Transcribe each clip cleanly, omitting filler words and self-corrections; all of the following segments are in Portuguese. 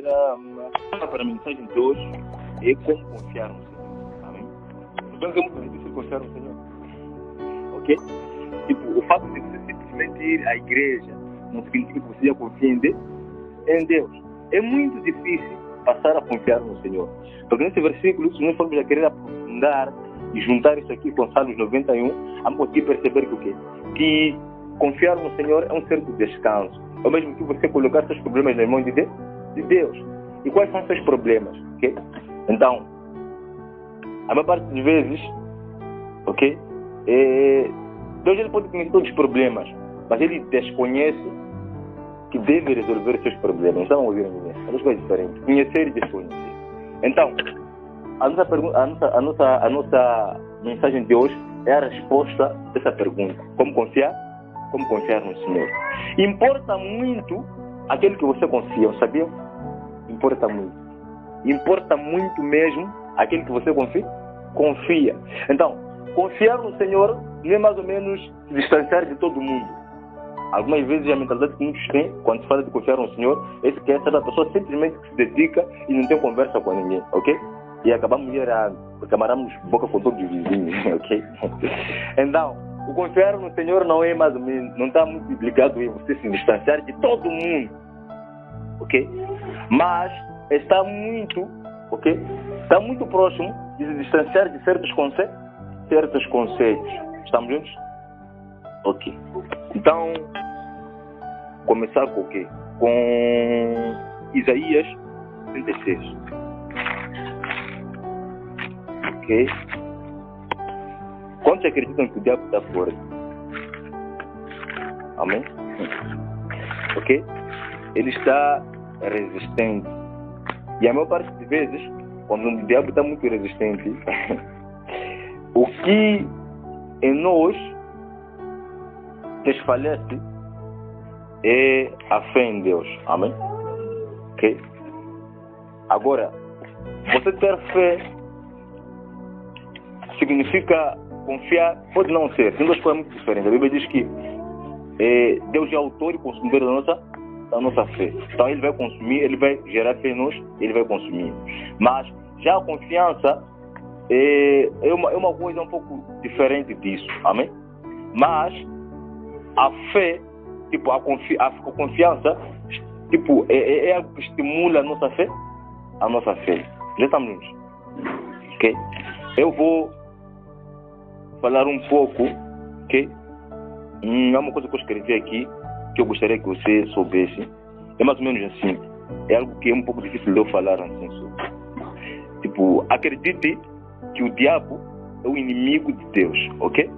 primeira para a mensagem de hoje é como confiar no Senhor. Amém? Então é muito difícil confiar no Senhor. Ok? Tipo, o fato de você simplesmente ir à igreja não significa que você já confia em Deus. É muito difícil passar a confiar no Senhor. Porque nesse versículo, se nós formos a querer aprofundar e juntar isso aqui com Salmos 91, vamos conseguir perceber que o quê? Que confiar no Senhor é um certo descanso. É o mesmo que você colocar seus problemas nas mãos de Deus. E quais são os seus problemas? Okay? Então, a maior parte das vezes, ok? Deus ele pode conhecer todos os problemas, mas ele desconhece que deve resolver seus problemas. Então, ouvir a minha. São duas coisas diferentes. Conhecer e desconhecer. Então, a nossa mensagem de hoje é a resposta dessa pergunta. Como confiar? Como confiar no Senhor. Importa muito aquele que você confia, sabia? Importa muito. Importa muito mesmo aquele que você confia. Então, confiar no Senhor não é mais ou menos se distanciar de todo mundo. Algumas vezes a mentalidade que muitos têm, quando se fala de confiar no Senhor, é que essa pessoa simplesmente se dedica e não tem conversa com ninguém, ok? E acabamos mirando, porque amarramos boca com todos os vizinhos, ok? Então, o confiar no Senhor não é mais ou menos, não está muito ligado em você se distanciar de todo mundo, ok? Mas está muito, ok? Está muito próximo de se distanciar de certos conceitos. Estamos juntos? Ok. Então, começar com o quê? Com Isaías 36. Ok? Quantos acreditam que o diabo está fora? Amém? Ok? Ele está resistente. E a maior parte das vezes, quando o diabo está muito resistente, o que em nós desfalece é a fé em Deus. Amém? Ok? Agora, você ter fé significa confiar, pode não ser. Tem duas coisas muito diferentes. A Bíblia diz que Deus é autor e consumidor da nossa fé. Então ele vai consumir, ele vai gerar fé em nós, ele vai consumir. Mas já a confiança é uma coisa um pouco diferente disso. Amém? Mas a fé, tipo, a confiança, tipo, é algo que estimula a nossa fé. Já estamos juntos? Ok? Eu vou falar um pouco, ok? É uma coisa que eu escrevi aqui, que eu gostaria que você soubesse. É mais ou menos assim. É algo que é um pouco difícil de eu falar assim. Tipo, acredite que o diabo é o inimigo de Deus, ok?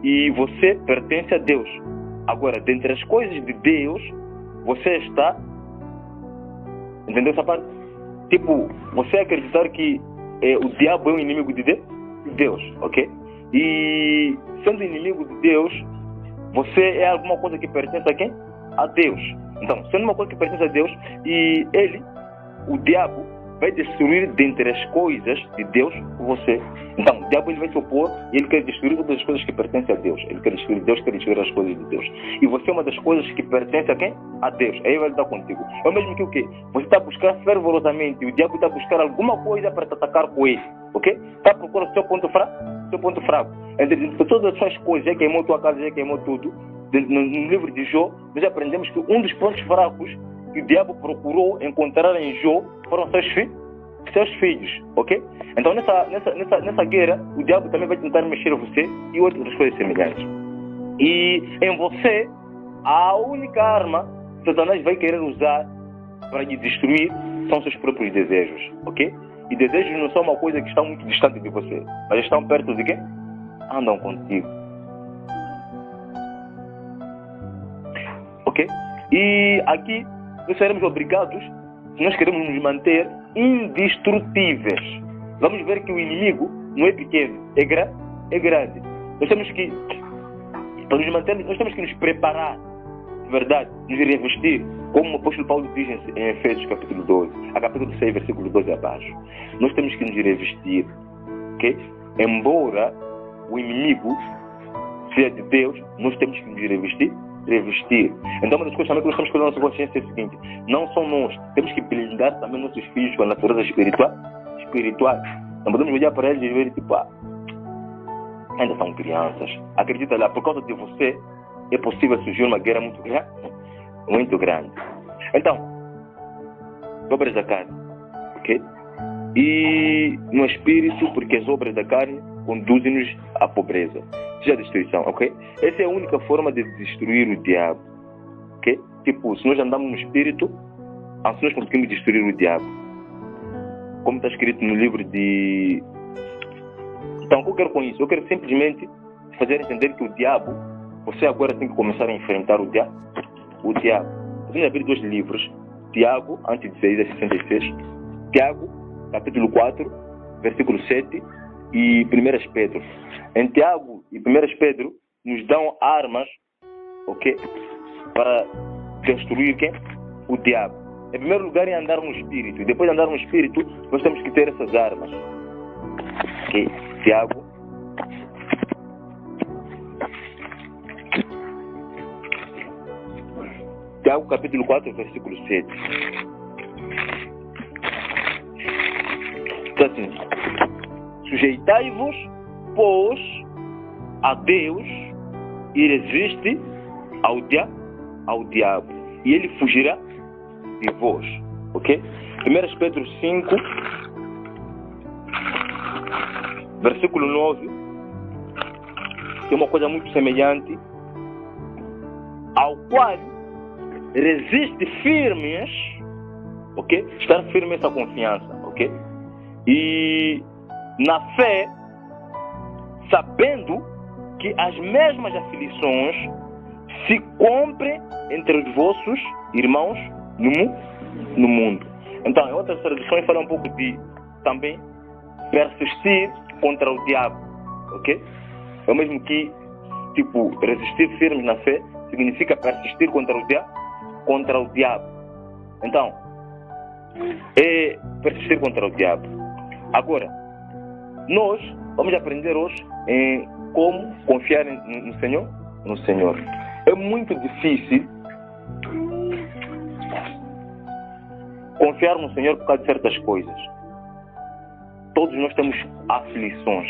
E você pertence a Deus. Agora, dentre as coisas de Deus, você está... Entendeu essa parte? Tipo, você acreditar que o diabo é o inimigo de Deus, ok? E sendo inimigo de Deus, você é alguma coisa que pertence a quem? A Deus. Então, sendo uma coisa que pertence a Deus, e ele, o diabo, vai destruir dentre as coisas de Deus você. Então, o diabo ele vai se opor e ele quer destruir todas as coisas que pertencem a Deus. Ele quer destruir Deus, quer destruir as coisas de Deus. E você é uma das coisas que pertence a quem? A Deus. Aí vai lidar contigo. É o mesmo que o quê? Você está a buscar fervorosamente, o diabo está a buscar alguma coisa para te atacar com ele. Ok? Está a procurar o seu ponto fraco. Entre todas as suas coisas, já queimou tua casa, já queimou tudo. No livro de Jó, nós aprendemos que um dos pontos fracos que o diabo procurou encontrar em Jó foram seus filhos, ok? Então nessa guerra, o diabo também vai tentar mexer você e outras coisas semelhantes. E em você, a única arma que Satanás vai querer usar para lhe destruir são seus próprios desejos, ok? E desejos não são uma coisa que está muito distante de você, mas estão perto de quem? Andam contigo. Ok? E aqui nós seremos obrigados, se nós queremos nos manter indestrutíveis. Vamos ver que o inimigo não é pequeno, é grande. Nós temos que, para nos manter, nós temos que nos preparar, de verdade, nos revestir, como o apóstolo Paulo diz em Efésios capítulo 12, a capítulo 6, versículo 12 abaixo. Nós temos que nos revestir, ok? Embora o inimigo seja de Deus, nós temos que nos revestir revestir. Então uma das coisas também que nós temos que fazer na nossa consciência é o seguinte: não são nós, temos que blindar também nossos filhos com a natureza espiritual. Não podemos olhar para eles e ver tipo, ainda são crianças. Acredita lá, por causa de você é possível surgir uma guerra muito grande. Então, obras da carne, ok? E no espírito, porque as obras da carne conduzem-nos à pobreza, seja a destruição, ok? Essa é a única forma de destruir o diabo, ok? Tipo, se nós andamos no espírito, assim nós conseguimos destruir o diabo. Como está escrito no livro de... Então, o que eu quero com isso? Eu quero simplesmente fazer entender que o diabo, você agora tem que começar a enfrentar o diabo. Vamos abrir 2 livros, Tiago, antes de 6 a 66, Tiago, capítulo 4, versículo 7 e 1 Pedro. Em Tiago e 1 Pedro nos dão armas, ok, para destruir quem? O diabo. Em primeiro lugar é andar no espírito, e depois de andar no espírito nós temos que ter essas armas, ok? Tiago capítulo 4, versículo 7. Está assim: sujeitai-vos, pois, a Deus e resiste ao diabo, e ele fugirá de vós. Ok? 1 Pedro 5, versículo 9, é uma coisa muito semelhante, ao qual resiste firmes, ok? Estar firme essa confiança, ok? E na fé, sabendo que as mesmas aflições se cumprem entre os vossos irmãos no mundo. Então, em outras traduções fala um pouco de também persistir contra o diabo, ok? É o mesmo que, tipo, resistir firmes na fé significa persistir contra o diabo. Então, é persistir contra o diabo. Agora, nós vamos aprender hoje em como confiar no Senhor. É muito difícil confiar no Senhor por causa de certas coisas. Todos nós temos aflições.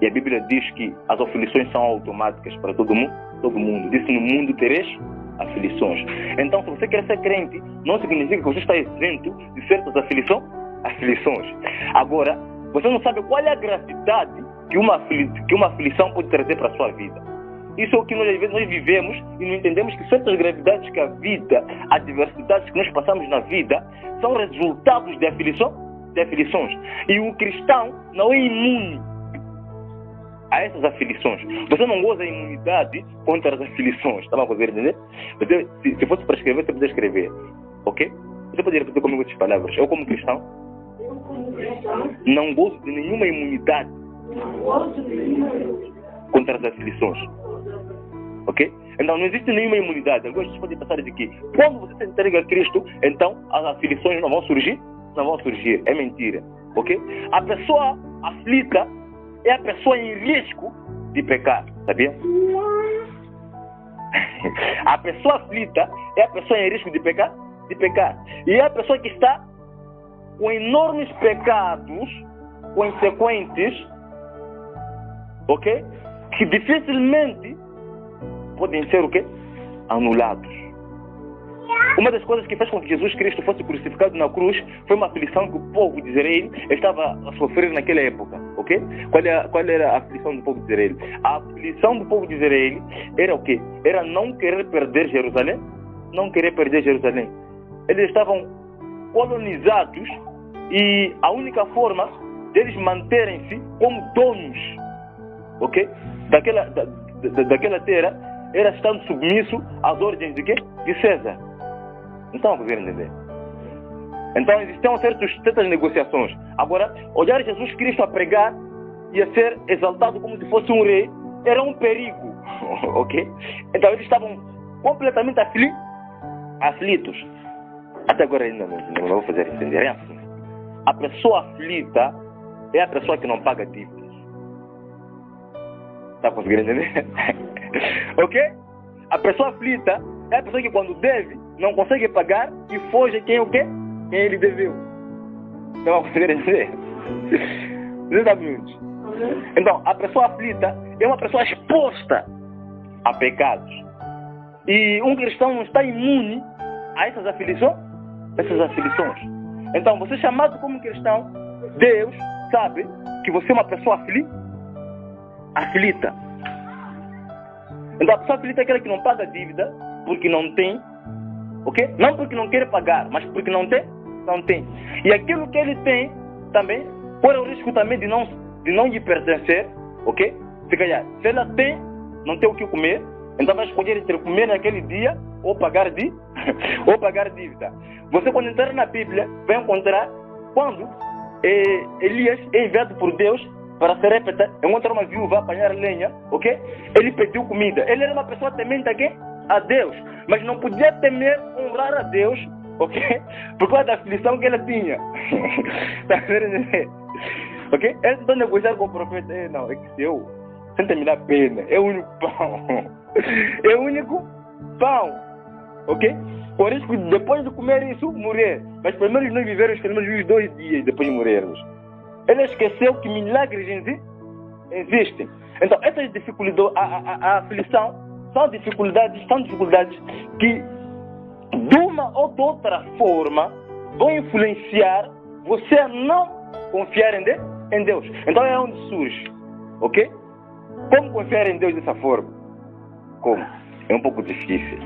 E a Bíblia diz que as aflições são automáticas para todo mundo. Diz que no mundo tereis aflições. Então, se você quer ser crente, não significa que você está isento de certas aflições. Agora, você não sabe qual é a gravidade que uma aflição pode trazer para a sua vida. Isso é o que nós, às vezes, nós vivemos e não entendemos que certas gravidades que a vida, adversidades que nós passamos na vida, são resultados de aflições. E o cristão não é imune a essas aflições. Você não goza a imunidade contra as aflições. Está a conseguir entender? Você, se fosse para escrever, você poderia escrever. Ok? Você poderia repetir comigo essas palavras. Eu, como cristão, não gozo de nenhuma imunidade contra as aflições. Ok? Então não existe nenhuma imunidade. Algumas pessoas podem pensar de que quando você se entrega a Cristo, então as aflições não vão surgir. É mentira. Ok? A pessoa aflita é a pessoa em risco de pecar. Sabia? A pessoa aflita é a pessoa em risco de pecar. E é a pessoa que está com enormes pecados consequentes, ok? Que dificilmente podem ser o quê? Anulados. Uma das coisas que fez com que Jesus Cristo fosse crucificado na cruz foi uma aflição que o povo de Israel estava a sofrer naquela época, ok? Qual era a aflição do povo de Israel? A aflição do povo de Israel era o quê? Era não querer perder Jerusalém. Eles estavam colonizados e a única forma deles manterem-se como donos, ok? Daquela terra era estando submisso às ordens de quê? De César. Então, a conseguir entender? Então, existiam certas negociações. Agora, olhar Jesus Cristo a pregar e a ser exaltado como se fosse um rei era um perigo, ok? Então, eles estavam completamente aflitos. Até agora ainda não vou fazer entender. É assim. A pessoa aflita é a pessoa que não paga dívidas. Está conseguindo entender? Ok? a pessoa aflita é a pessoa que quando deve, não consegue pagar e foge quem o quê? Quem ele deveu. Não vai conseguir dizer. Você está vendo? Então, a pessoa aflita é uma pessoa exposta a pecados. E um cristão não está imune a essas aflições. Então, você chamado como cristão, Deus sabe que você é uma pessoa aflita. Então, a pessoa aflita é aquela que não paga dívida porque não tem, ok? Não porque não quer pagar, mas porque não tem. E aquilo que ele tem também corre o risco também de não lhe pertencer, ok? Se calhar, se ela tem, não tem o que comer, então vai escolher entre comer naquele dia ou pagar dívida. Você, quando entrar na Bíblia, vai encontrar quando Elias é enviado por Deus para Serepta, encontrar uma viúva apanhar lenha, ok? Ele pediu comida. Ele era uma pessoa temente a Deus, mas não podia temer honrar a Deus, ok? Por causa da aflição que ele tinha. Está vendo? Ok? Ele tentou negociar com o profeta. Não, é que eu, sem me dar pena, é o único pão. É o único pão. Ok? Por isso que depois de comer isso, morrer. Mas pelo menos nós vivemos pelo menos 2 dias depois de morrermos. Ele esqueceu que milagres existem. Então, essas dificuldades, a aflição, são dificuldades que, de uma ou de outra forma, vão influenciar você a não confiar em Deus. Então é onde surge. Ok? Como confiar em Deus dessa forma? Como? É um pouco difícil.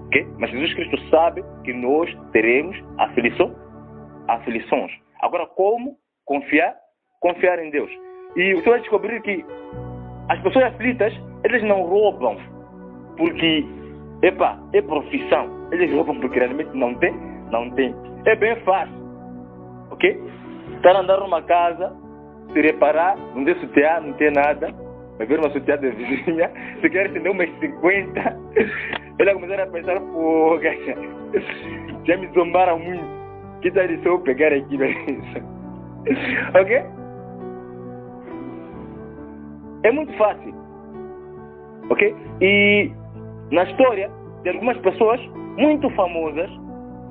Ok? Mas Jesus Cristo sabe que nós teremos aflições. Agora, como confiar em Deus? E você vai descobrir que as pessoas aflitas, eles não roubam porque, é profissão. Eles roubam porque realmente não tem. É bem fácil. Ok? Estar a andar numa casa, se reparar, não tem sutiã, não tem nada, vai ver uma sutiã da vizinha, se quer acender umas 50, ele vai começar a pensar, pô, já me zombaram muito, que tal se eu pegar aquilo? Ok? É muito fácil. Ok? E na história de algumas pessoas muito famosas,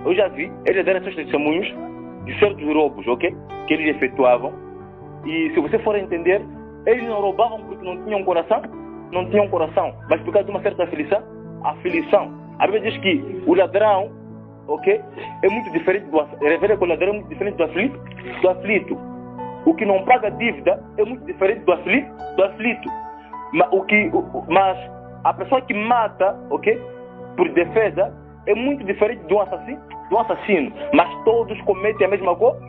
eu já vi, eles deram seus testemunhos de certos roubos, ok? Que eles efetuavam. E se você for entender, eles não roubavam porque não tinham coração, mas por causa de uma certa aflição. A Bíblia diz que o ladrão, ok? É muito diferente revela que o ladrão é muito diferente do aflito. O que não paga dívida é muito diferente do aflito. Mas a pessoa que mata, ok? Por defesa, é muito diferente do assassino. Mas todos cometem a mesma coisa.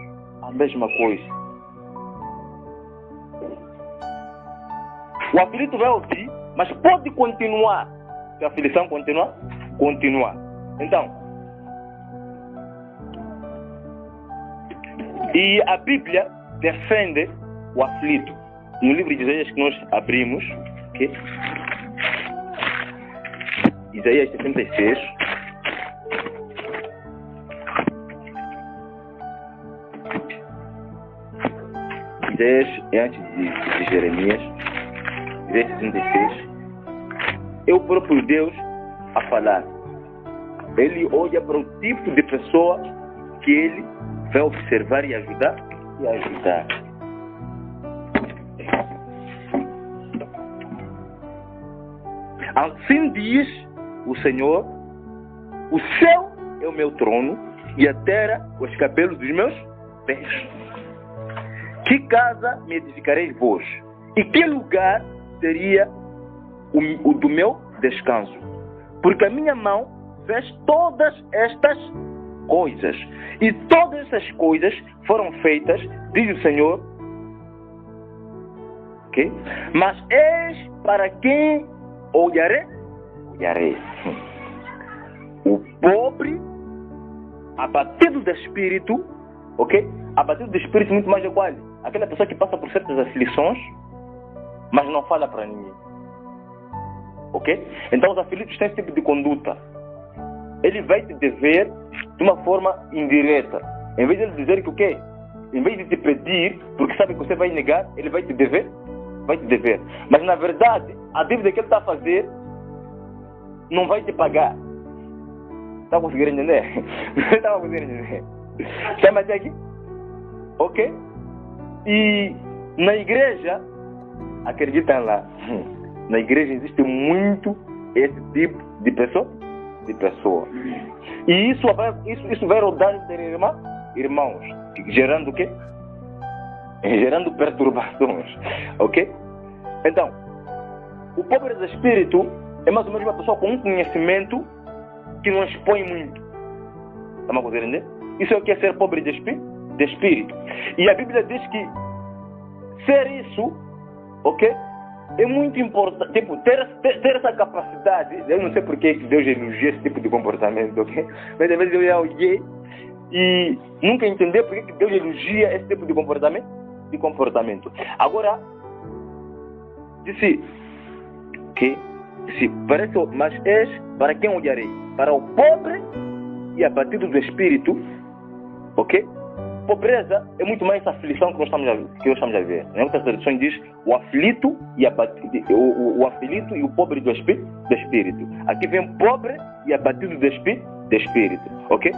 O aflito vai ouvir, mas pode continuar. Se a aflição continuar. Então, e a Bíblia defende o aflito. No livro de Isaías que nós abrimos, okay? Isaías 66. Isaías é antes de Jeremias. Isaías 66. É o próprio Deus a falar. Ele olha para o tipo de pessoa que ele vai observar e ajudar. Assim diz o Senhor: o céu é o meu trono e a terra os cabelos dos meus pés. Que casa me edificareis vós? E que lugar seria o do meu descanso? Porque a minha mão fez todas estas coisas. E todas essas coisas foram feitas, diz o Senhor. Okay? Mas eis para quem olharei. O pobre, abatido de espírito, ok? Abatido de espírito muito mais de qual? Aquela pessoa que passa por certas aflições, mas não fala para ninguém. Ok? Então os aflitos têm esse tipo de conduta. Ele vai te dever de uma forma indireta. Em vez de ele dizer que o quê? Em vez de te pedir, porque sabe que você vai negar, ele vai te dever. Mas na verdade, a dívida que ele está a fazer não vai te pagar. Está conseguindo entender? Não está conseguindo entender? Chama até aqui? Ok? E na igreja, acreditam lá, na igreja existe muito esse tipo de pessoa. E isso vai rodar entre irmãos, gerando o quê? Gerando perturbações. Ok? Então, o pobre de espírito é mais ou menos uma pessoa com um conhecimento que não expõe muito. Está a entender? Isso é o que é ser pobre de espírito. E a Bíblia diz que ser isso, ok? É muito importante, tipo, ter essa capacidade. Eu não sei porque Deus elogia esse tipo de comportamento, ok? Mas às vezes eu já olhei e nunca entendi porque Deus elogia esse tipo de comportamento. Agora, disse que parece, mas és para quem olharei? Para o pobre e abatido do espírito, ok? Pobreza é muito mais aflição que nós estamos a ver. Em outras traduções diz o aflito e o aflito e o pobre do espírito. Aqui vem pobre e abatido do espírito, ok?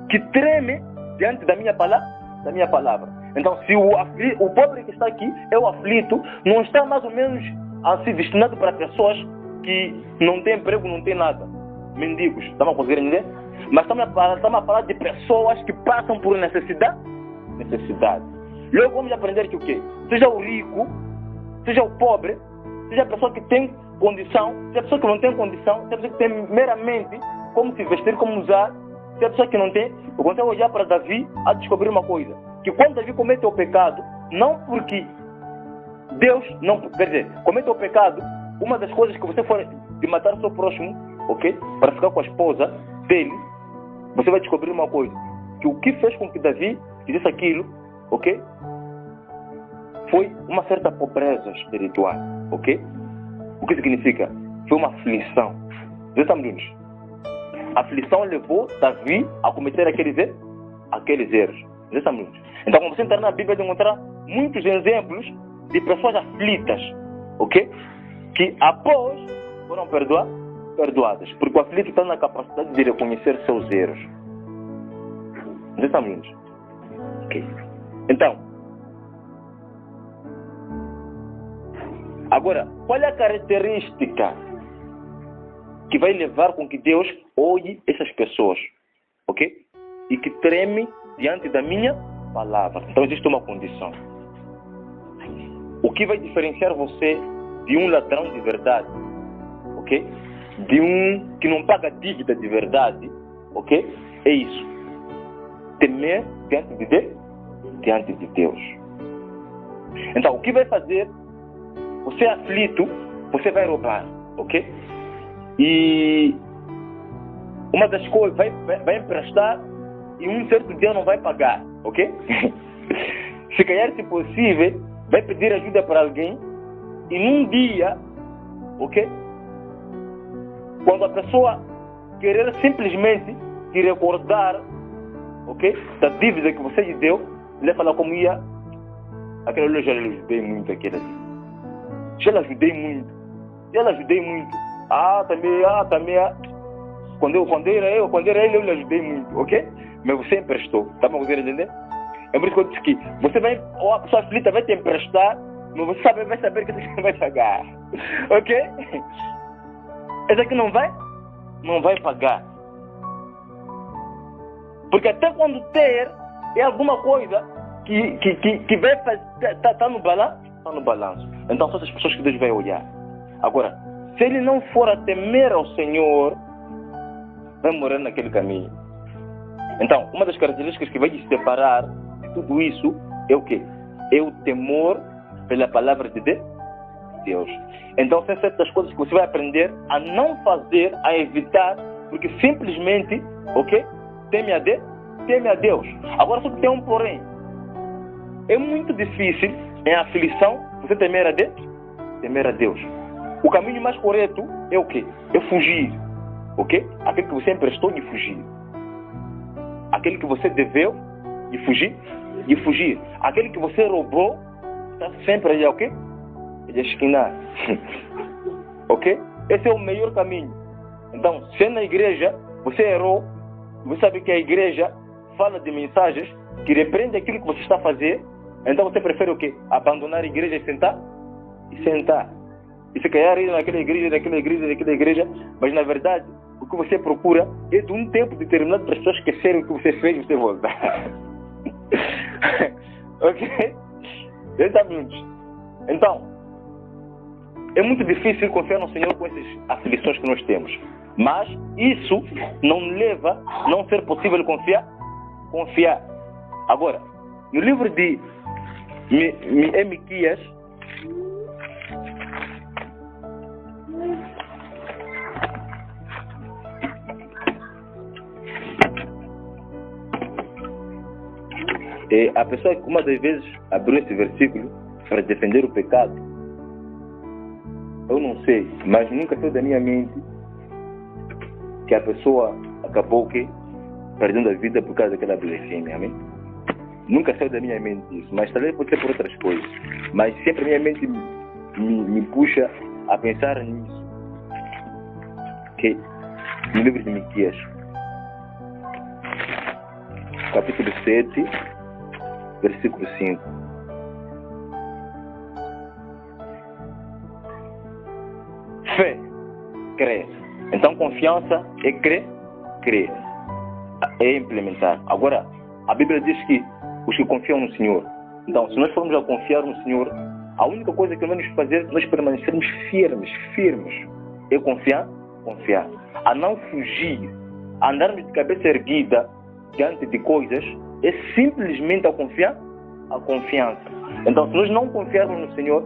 Que treme diante da minha palavra. Então, se o pobre que está aqui é o aflito, não está mais ou menos assim destinado para pessoas que não têm emprego, não têm nada. Mendigos, estamos a conseguir entender? Mas estamos a falar de pessoas que passam por necessidade. Logo vamos aprender que o quê? Seja o rico, seja o pobre, seja a pessoa que tem condição, seja a pessoa que não tem condição, seja a pessoa que tem meramente como se vestir, como usar, seja a pessoa que não tem. Eu consigo olhar para Davi a descobrir uma coisa, que quando Davi comete o pecado, não porque Deus não, quer dizer, comete o pecado, uma das coisas que você for de matar o seu próximo, ok? Para ficar com a esposa dele, você vai descobrir uma coisa, que o que fez com que Davi fizesse aquilo, ok? Foi uma certa pobreza espiritual, ok? O que significa? Foi uma aflição. Nós estamos juntos. A aflição levou Davi a cometer aqueles erros. Nós estamos juntos. Então, quando você entrar na Bíblia, vai encontrar muitos exemplos de pessoas aflitas, ok? Que após foram perdoadas, porque o aflito está na capacidade de reconhecer seus erros. Nós estamos juntos. Ok. Então, agora, qual é a característica que vai levar com que Deus olhe essas pessoas, ok? E que treme diante da minha palavra. Então existe uma condição. O que vai diferenciar você de um ladrão de verdade, ok? De um que não paga dívida de verdade, ok? É isso. Temer diante de Deus. Então, o que vai fazer? Você é aflito, você vai roubar, ok? E uma das coisas, vai emprestar e um certo dia não vai pagar, ok? Se calhar, se possível, vai pedir ajuda para alguém e num dia, ok? Quando a pessoa querer simplesmente te recordar, ok? Da dívida que você lhe deu, ele vai falar como ia. Aquela eu já lhe ajudei muito, aquele ali. Já lhe ajudei muito. Também. Quando era ele, eu lhe ajudei muito, ok? Mas você emprestou, tá bom? Você entender? É por isso que eu disse que ou a pessoa aflita vai te emprestar, mas você vai saber que você vai pagar, ok? Esse aqui não vai pagar. Porque até quando ter, é alguma coisa que vai fazer, tá no balanço. Então são essas pessoas que Deus vai olhar. Agora, se ele não for a temer ao Senhor, vai morrer naquele caminho. Então, uma das características que vai te separar de tudo isso é o quê? É o temor pela palavra de Deus. Então, são certas coisas que você vai aprender a não fazer, a evitar, porque simplesmente, ok? Teme a Deus. Agora, só que tem um porém. É muito difícil, em aflição, você temer a Deus. O caminho mais correto é o quê? É fugir. Ok? Aquele que você emprestou de fugir. Aquele que você deveu de fugir. Aquele que você roubou está sempre ali, ok? De esquinar. Ok? Esse é o melhor caminho. Então, se é na igreja, você errou, você sabe que a igreja fala de mensagens que repreendem aquilo que você está a fazer, então você prefere o quê? Abandonar a igreja e sentar? E sentar. E se calhar ir naquela igreja, mas na verdade, o que você procura é de um tempo determinado para as pessoas esquecerem o que você fez e você voltar. Ok? Então, é muito difícil confiar no Senhor com essas aflições que nós temos. Mas isso não leva a não ser possível confiar. Agora, no livro de Miqueias, a pessoa que uma das vezes abriu esse versículo para defender o pecado, eu não sei, mas nunca saiu da minha mente que a pessoa acabou perdendo a vida por causa daquela blasfêmia, amém? Nunca saiu da minha mente isso, mas talvez pode ser por outras coisas. Mas sempre a minha mente me puxa a pensar nisso. No livro de Miqueias, capítulo 7, versículo 5. Fé, crer. Então confiança é crer, é implementar. Agora, a Bíblia diz que os que confiam no Senhor. Então, se nós formos a confiar no Senhor, a única coisa que nós vamos fazer, nós permanecermos firmes, é confiar. A não fugir, a andarmos de cabeça erguida diante de coisas, é simplesmente a confiança. Então, se nós não confiarmos no Senhor,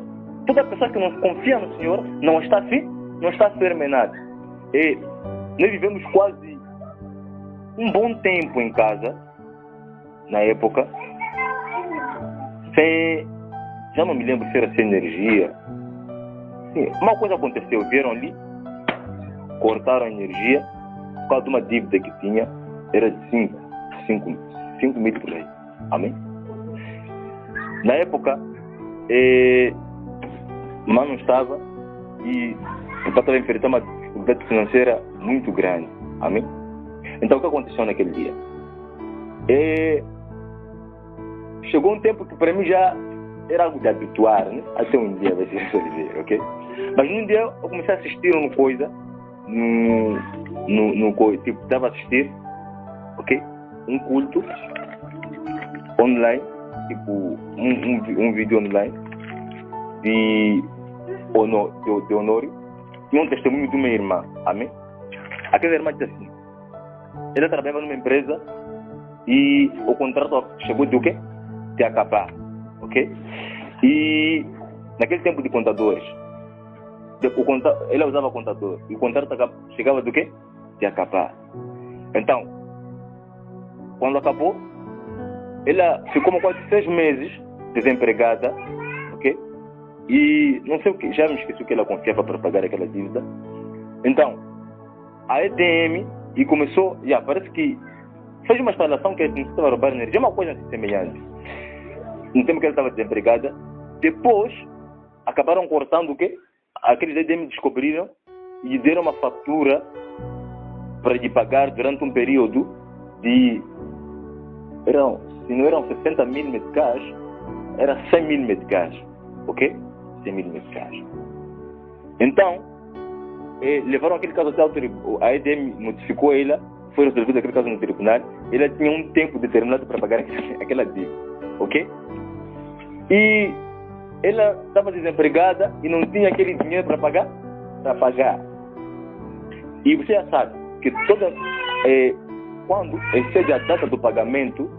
toda pessoa que não confia no Senhor não está firme em nada. E nós vivemos quase um bom tempo em casa, na época, já não me lembro se era sem energia. Sim, uma coisa aconteceu, vieram ali, cortaram a energia por causa de uma dívida que tinha, era de 5 mil por aí. Amém? Na época, mano estava e o pai estava enfrentando uma dificuldade financeira muito grande. Amém? Então o que aconteceu naquele dia? Chegou um tempo que para mim já era algo de habituar, né? Até um dia vai se resolver, ok? Mas um dia eu comecei a assistir uma coisa, tipo, estava a assistir, ok? Um culto online, tipo, um vídeo online de Honório, e um testemunho de uma irmã, amém? Aquela irmã disse assim, ela trabalhava numa empresa e o contrato chegou de o quê? De acabar, ok? E naquele tempo de contadores, ela usava contador e o contrato chegava do quê? De acabar. Então, quando acabou, ela ficou quase 6 meses desempregada, ok? E não sei o que, já me esqueci o que ela confiava para pagar aquela dívida. Então, a EDM e começou, parece que fez uma instalação que estava a roubar energia, uma coisa assim semelhante. No tempo que ela estava desempregada, depois acabaram cortando o quê? Aqueles EDM descobriram e deram uma fatura para lhe pagar durante um período de, se não eram 60 mil meticais, era 100 mil meticais, ok? 100 mil meticais. Então, levaram aquele caso até a EDM notificou ela, foi resolvido aquele caso no tribunal, ela tinha um tempo determinado para pagar aquela dívida, ok? E ela estava desempregada e não tinha aquele dinheiro para pagar. E você já sabe que quando excede a data do pagamento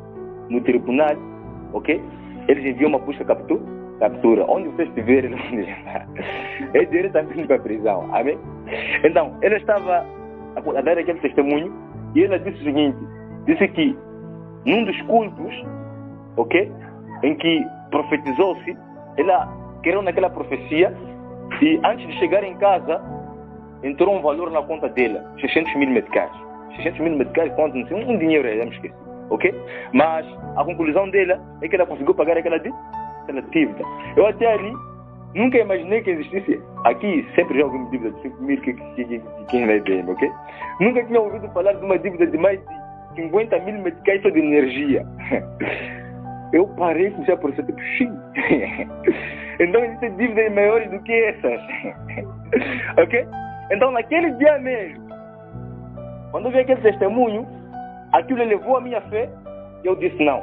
no tribunal, ok? Eles enviam uma busca captura. Onde você estiver, eles vão levar. É diretamente para a prisão. Amém? Então, ela estava a dar aquele testemunho e ela disse o seguinte, disse que num dos cultos, ok? Em que profetizou-se, ela creu naquela profecia e antes de chegar em casa, entrou um valor na conta dela, 600 mil meticais. 600 mil meticais, quanto? Não sei, um dinheiro, já me esqueci, ok? Mas a conclusão dela é que ela conseguiu pagar aquela dívida. Eu até ali Nunca imaginei que existisse. Aqui sempre já ouvi uma dívida de 5 mil que quem vai bem, ok? Nunca tinha ouvido falar de uma dívida de mais de 50 mil meticais só de energia. Eu parei e comecei a processar, tipo, sim. Então existem dívidas maiores do que essas. Ok? Então naquele dia mesmo, quando eu vi aquele testemunho, aquilo elevou a minha fé e eu disse não.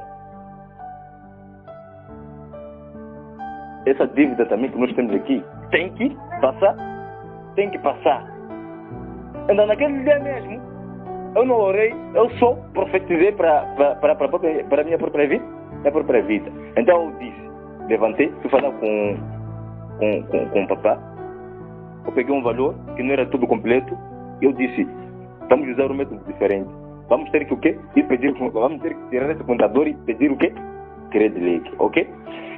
Essa dívida também que nós temos aqui tem que passar. Tem que passar. Então naquele dia mesmo, eu não orei, eu só profetizei para a minha própria vida. Então eu disse, levantei, fui falar com o papá. Eu peguei um valor que não era tudo completo. E eu disse, vamos usar um método diferente. Vamos ter que o quê? Vamos ter que tirar esse contador e pedir o quê? Crédito, ok?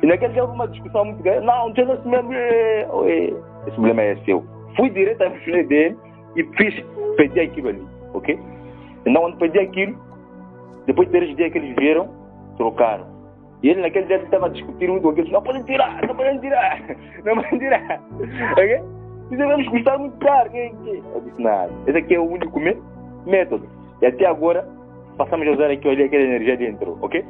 E naquele dia houve uma discussão muito grande. Não tinha esse mesmo. Esse problema é seu. Fui direto à frente dele e pedi aquilo ali, ok? Então quando pedi aquilo, depois de 3 dias que eles vieram, trocaram. E ele naquele dia estava a discutir muito com aqueles, não podem tirar. Ok? E devemos custar muito caro. Eu disse nada. Esse aqui é o único método. E até agora passamos a usar aquela energia dentro, ok?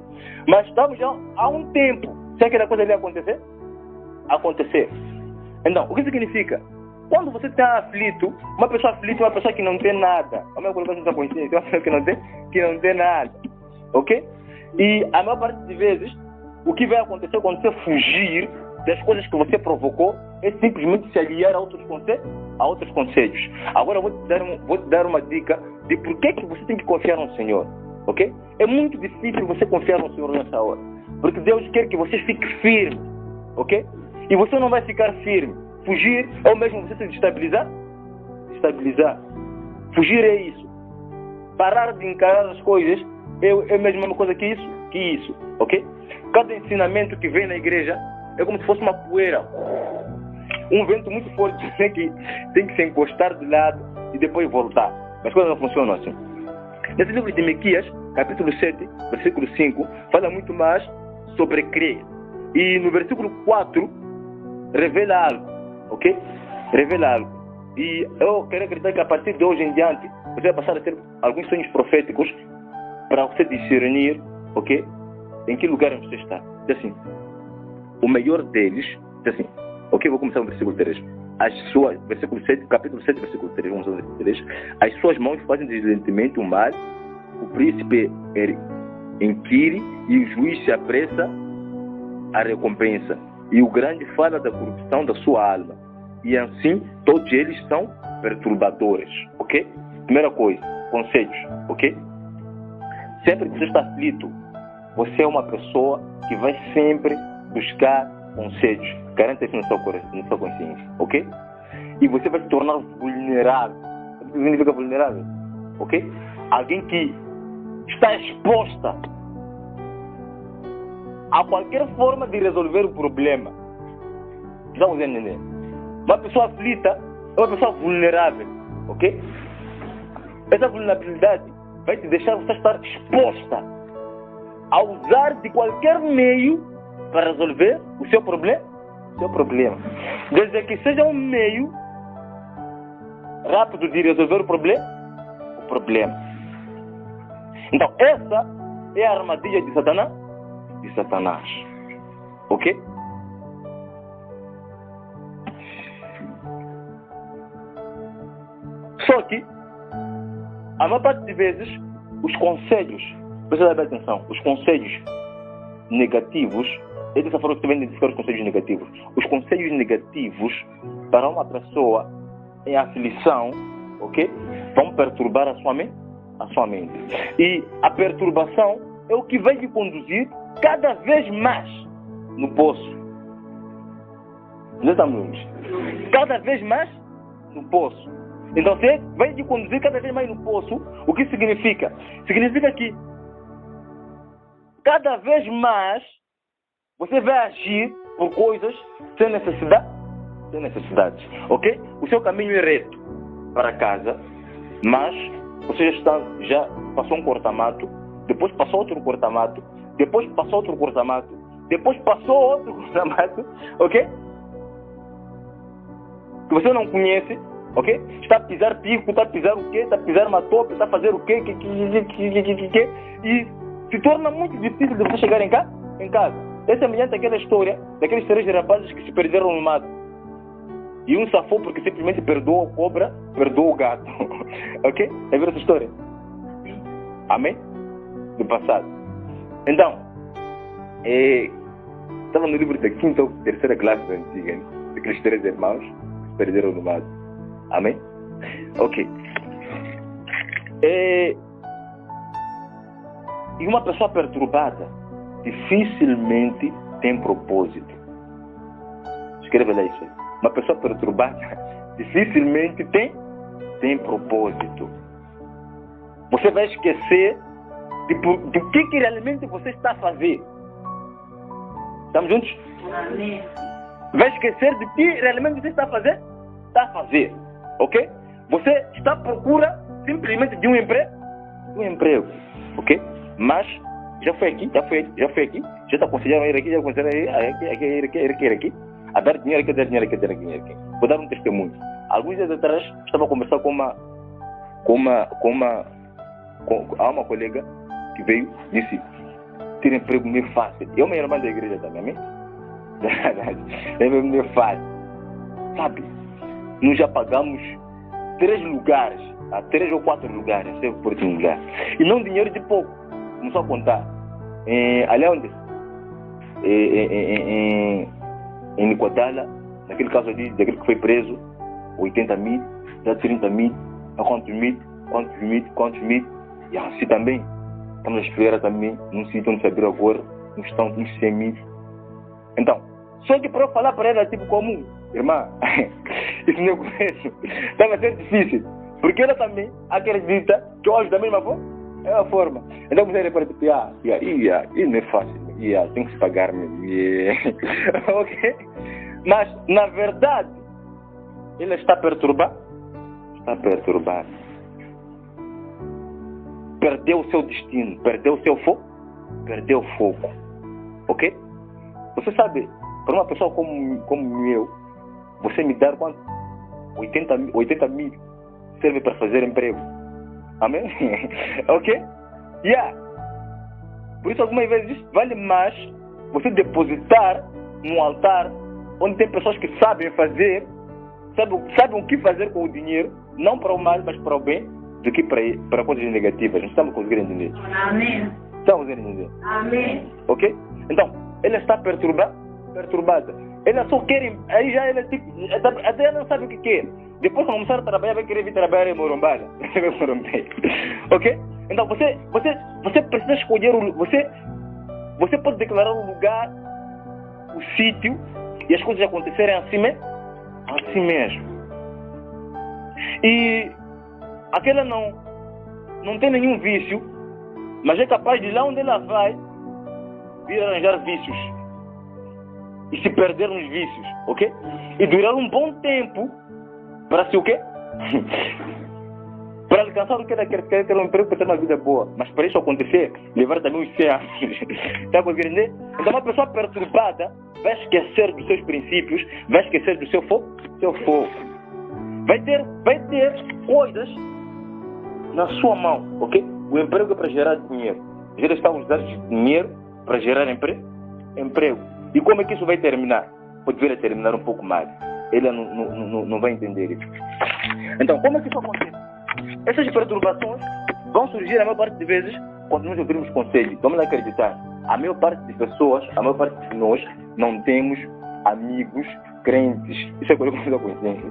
Mas estamos já há um tempo. Se aquela coisa ali acontecer. Então, o que significa? Quando você está aflito, uma pessoa aflita é uma pessoa que não tem nada. A maior parte da consciência é uma pessoa que não tem nada, ok? E a maior parte das vezes, o que vai acontecer quando você fugir das coisas que você provocou é simplesmente se aliar a outros conselhos. Agora eu vou te dar uma dica de por que você tem que confiar no Senhor, ok? É muito difícil você confiar no Senhor nessa hora, porque Deus quer que você fique firme, ok? E você não vai ficar firme. Fugir é o mesmo você se destabilizar. Fugir é isso. Parar de encarar as coisas é a mesma coisa que isso, ok? Cada ensinamento que vem na igreja é como se fosse uma poeira. Um vento muito forte tem que se encostar de lado e depois voltar. Mas as coisas não funcionam assim. Nesse livro de Miqueias, capítulo 7, versículo 5, fala muito mais sobre crer. E no versículo 4, revela algo, ok? Revela algo. E eu quero acreditar que a partir de hoje em diante, você vai passar a ter alguns sonhos proféticos para você discernir, ok? Em que lugar você está. Diz assim, o melhor deles, diz assim, ok? Vou começar no versículo 3. Versículo 7, capítulo 7, versículo 3, vamos ao versículo 3. As suas mãos fazem diligentemente o mal, o príncipe inquire e o juiz se apressa a recompensa. E o grande fala da corrupção da sua alma. E assim, todos eles são perturbadores, ok? Primeira coisa, conselhos, ok? Sempre que você está aflito, você é uma pessoa que vai sempre buscar conselhos. Garanta isso na sua consciência, ok? E você vai se tornar vulnerável. O que significa vulnerável? Ok? Alguém que está exposta a qualquer forma de resolver o problema. Estamos entendendo? Uma pessoa aflita é uma pessoa vulnerável, ok? Essa vulnerabilidade vai te deixar você estar exposta a usar de qualquer meio para resolver o seu problema. Desde que seja um meio rápido de resolver o problema. Então, essa é a armadilha de Satanás. Ok? Só que, a maior parte de vezes, os conselhos, precisa dar atenção, os conselhos negativos, é dessa forma que você vai identificar os conselhos negativos. Os conselhos negativos para uma pessoa em aflição, ok? Vão perturbar a sua mente. E a perturbação é o que vai lhe conduzir cada vez mais no poço. Cada vez mais no poço. Então você vai lhe conduzir cada vez mais no poço. O que significa? Significa que cada vez mais você vai agir por coisas sem necessidade, ok? O seu caminho é reto para casa, mas você já passou um corta-mato, depois passou outro corta-mato, depois passou outro corta-mato, depois passou outro corta-mato, ok? que você não conhece, ok? Está a pisar pico, está a pisar o quê? Está a pisar uma tope, está a fazer o quê? E se torna muito difícil de você chegar em casa. Essa é mediante aquela história daqueles 3 rapazes que se perderam no mato. E um safou porque simplesmente perdoou a cobra, perdoou o gato. Ok? É ver essa história? Amém? Do passado. Então, estava no livro da 5ª ou 3ª classe da antiga, né? Aqueles 3 irmãos que se perderam no mato. Amém? Ok. E uma pessoa perturbada dificilmente tem propósito. Escreve lá isso aí. Uma pessoa perturbada dificilmente tem propósito. Você vai esquecer do que realmente você está a fazer. Estamos juntos? Amém. Vai esquecer do que realmente você está a fazer? Está a fazer. Ok? Você está à procura simplesmente de um emprego. Ok? Mas já foi aqui, já está aconselhando a ir aqui, já aconselhando a ir aqui. A dar dinheiro aqui. Vou dar um testemunho. Alguns dias atrás, estava a conversar com uma colega que veio e disse: ter emprego meio fácil. Eu, minha irmã da igreja também, amém? É meio fácil. Sabe? Nós já pagamos 3 lugares, 3 ou 4 lugares, sempre por um lugar. E não dinheiro de pouco. Começou a contar. Ali onde? Em Nicoadala, naquele caso ali, daquele que foi preso, 80 mil, já 30 mil, quantos mil, e assim também, estamos a esperar também, num sítio onde se abriu agora, uns 100 mil. Então, só que para eu falar para ela, tipo comum, irmã, esse negócio estava a ser difícil, porque ela também acredita que eu acho da mesma forma. Então você repara, tipo, não é fácil. Tem que se pagar mesmo. Ok? Mas, na verdade, ele está perturbado. Perdeu o seu destino, perdeu o seu foco. Perdeu o foco. Ok? Você sabe, para uma pessoa como eu, você me dar quanto? 80 mil serve para fazer emprego. Amém? Ok? Por isso, algumas vezes, vale mais você depositar num altar onde tem pessoas que sabem fazer, sabem o que fazer com o dinheiro, não para o mal, mas para o bem, do que para coisas negativas. Não estamos conseguindo entender? Amém. Estamos conseguindo entender? Amém. Ok? Então, ela está perturbada. Ela só quer, aí já ela tipo, até ela não sabe o que quer. Depois de começar a trabalhar, vai querer vir trabalhar em Morumbala. Ok? Então você precisa escolher você pode declarar um lugar, o sítio, e as coisas acontecerem assim mesmo. E aquela não tem nenhum vício, mas é capaz de lá onde ela vai vir arranjar vícios e se perder nos vícios, ok? E durar um bom tempo para se o quê? Para alcançar o que ela quer ter um emprego para ter uma vida boa. Mas para isso acontecer, levar também uns 100 anos. Está conseguindo entender? Então uma pessoa perturbada vai esquecer dos seus princípios, vai esquecer do seu foco. Vai ter coisas na sua mão, ok? O emprego é para gerar dinheiro. Ele está a usar dinheiro para gerar emprego. E como é que isso vai terminar? Pode vir a terminar um pouco mais. Ele não vai entender isso. Então, como é que isso acontece? Essas perturbações vão surgir a maior parte de vezes quando nós ouvimos conselhos. Vamos lá acreditar. A maior parte de pessoas, a maior parte de nós, não temos amigos crentes. Isso é coisa que nós conhecemos.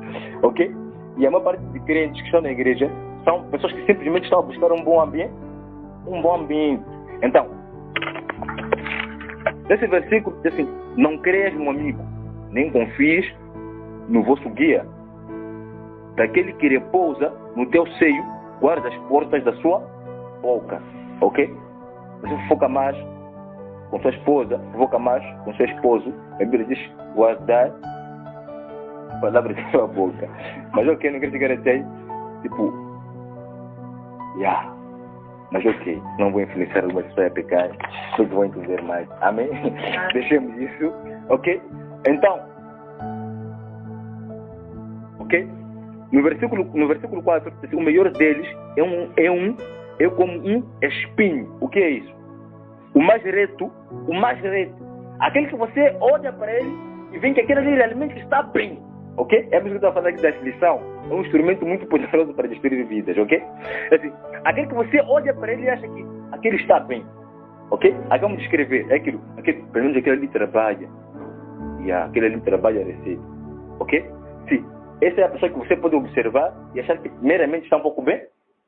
Ok? E a maior parte de crentes que estão na igreja são pessoas que simplesmente estão a buscar um bom ambiente. Então, esse versículo diz assim: não creias no amigo, nem confies no vosso guia. Daquele que repousa no teu seio, guarda as portas da sua boca. Ok? Você foca mais com sua esposa, foca mais com seu esposo. A Bíblia diz guardar a palavra da sua boca. Mas ok, não quero te garantir, tipo, mas ok, não vou influenciar alguma pessoa a pecar, todos vão entender mais. Amém? Deixemos isso, ok? Então, ok? No versículo 4, o melhor deles é como um espinho. O que é isso? O mais reto, aquele que você olha para ele e vê que aquele ali realmente está bem, ok? É por isso que eu estou falando aqui da aflição. É um instrumento muito poderoso para destruir vidas, ok? Assim, aquele que você olha para ele e acha que aquele está bem, ok? Acabamos de escrever, é aquilo, pelo menos aquele ali trabalha, e aquele ali trabalha a receita, ok? Sim, essa é a pessoa que você pode observar e achar que primeiramente está um pouco bem,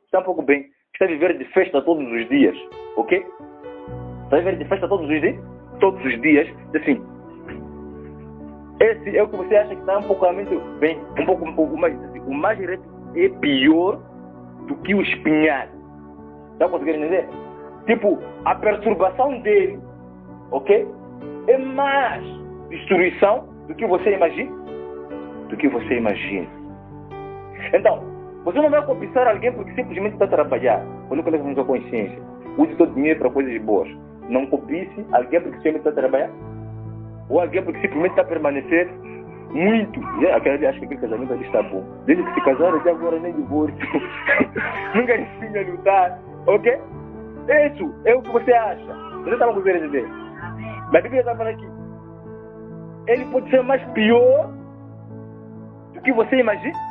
está a viver de festa todos os dias, ok? Está a viver de festa todos os dias, assim, esse é o que você acha que está um pouco bem, um pouco mais, assim, o mais direto é pior do que o espinhar. Está conseguindo entender? Tipo, a perturbação dele, ok? É mais destruição do que você imagina. Então, você não vai cobiçar alguém porque simplesmente está a trabalhar. Coloque na sua consciência. Use todo o dinheiro para coisas boas. Não cobice alguém porque simplesmente está a trabalhar. Ou alguém porque simplesmente está a permanecer muito. Acho que aquele casamento ali está bom. Desde que se casaram até agora nem divórcio. Nunca ensina a lutar. Ok? Isso é o que você acha. Você está com querendo dizer? Mas a Bíblia está falando aqui. Ele pode ser mais pior do que você imagina.